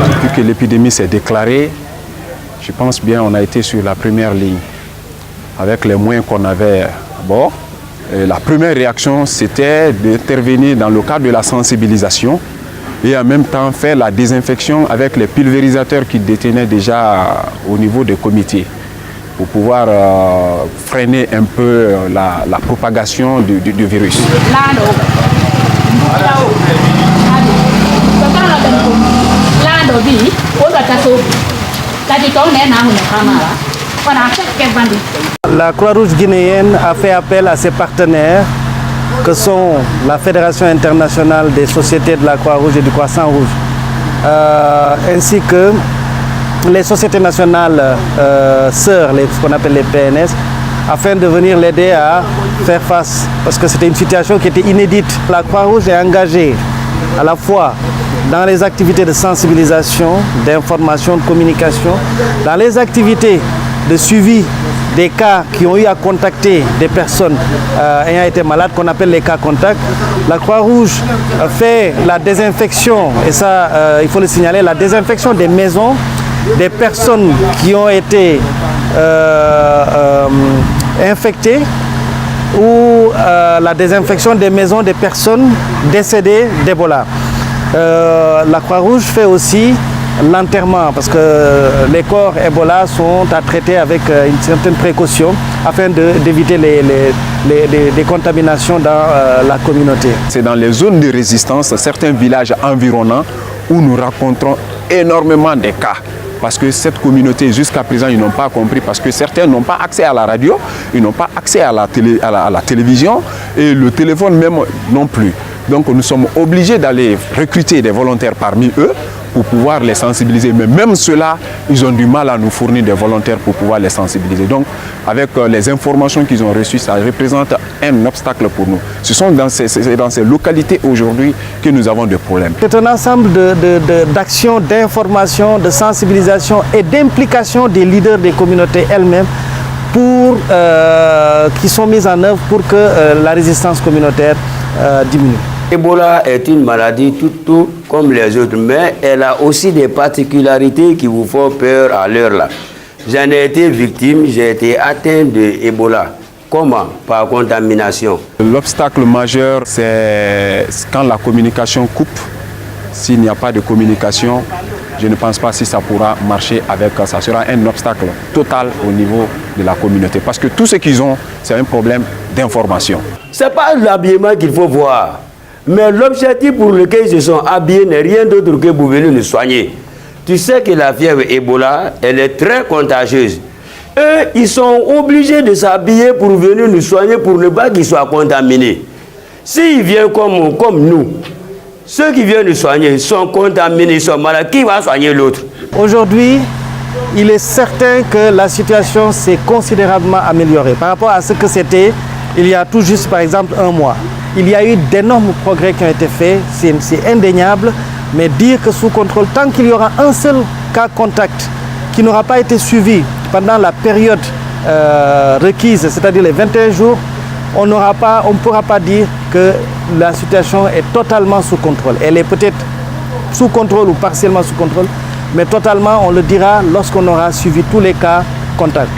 Depuis que l'épidémie s'est déclarée, je pense bien on a été sur la première ligne avec les moyens qu'on avait à bord. Et la première réaction, c'était d'intervenir dans le cadre de la sensibilisation et en même temps faire la désinfection avec les pulvérisateurs qui détenaient déjà au niveau des comités pour pouvoir freiner un peu la propagation du virus. La Croix-Rouge guinéenne a fait appel à ses partenaires que sont la Fédération internationale des sociétés de la Croix-Rouge et du Croissant-Rouge, ainsi que les sociétés nationales sœurs, ce qu'on appelle les PNS, afin de venir l'aider à faire face, parce que c'était une situation qui était inédite. La Croix-Rouge est engagée à la fois dans les activités de sensibilisation, d'information, de communication, dans les activités de suivi des cas qui ont eu à contacter des personnes ayant été malades, qu'on appelle les cas contacts. La Croix-Rouge fait la désinfection, et ça il faut le signaler, la désinfection des maisons, des personnes qui ont été infectées, ou la désinfection des maisons des personnes décédées d'Ebola. La Croix-Rouge fait aussi l'enterrement, parce que les corps Ebola sont à traiter avec une certaine précaution afin d'éviter les contaminations dans la communauté. C'est dans les zones de résistance, certains villages environnants, où nous rencontrons énormément de cas. Parce que cette communauté, jusqu'à présent, ils n'ont pas compris, parce que certains n'ont pas accès à la radio, ils n'ont pas accès à la télévision, et le téléphone même non plus. Donc nous sommes obligés d'aller recruter des volontaires parmi eux pour pouvoir les sensibiliser. Mais même ceux-là, ils ont du mal à nous fournir des volontaires pour pouvoir les sensibiliser. Donc avec les informations qu'ils ont reçues, ça représente un obstacle pour nous. Ce sont dans ces localités aujourd'hui que nous avons des problèmes. C'est un ensemble d'actions, d'information, de sensibilisation et d'implication des leaders des communautés elles-mêmes qui sont mises en œuvre pour que la résistance communautaire diminue. Ebola est une maladie tout comme les autres, mais elle a aussi des particularités qui vous font peur à l'heure là. J'en ai été victime, j'ai été atteint de Ebola. Comment? Par contamination. L'obstacle majeur, c'est quand la communication coupe. S'il n'y a pas de communication, je ne pense pas si ça pourra marcher avec ça. Ça sera un obstacle total au niveau de la communauté. Parce que tout ce qu'ils ont, c'est un problème d'information. Ce n'est pas l'habillement qu'il faut voir. Mais l'objectif pour lequel ils se sont habillés n'est rien d'autre que pour venir nous soigner. Tu sais que la fièvre Ebola, elle est très contagieuse. Eux, ils sont obligés de s'habiller pour venir nous soigner, pour ne pas qu'ils soient contaminés. S'ils viennent comme nous, ceux qui viennent nous soigner sont contaminés, ils sont malades. Qui va soigner l'autre? Aujourd'hui, il est certain que la situation s'est considérablement améliorée par rapport à ce que c'était il y a tout juste, par exemple, un mois. Il y a eu d'énormes progrès qui ont été faits, c'est indéniable, mais dire que sous contrôle, tant qu'il y aura un seul cas contact qui n'aura pas été suivi pendant la période requise, c'est-à-dire les 21 jours, on ne pourra pas dire que la situation est totalement sous contrôle. Elle est peut-être sous contrôle ou partiellement sous contrôle, mais totalement, on le dira lorsqu'on aura suivi tous les cas contacts.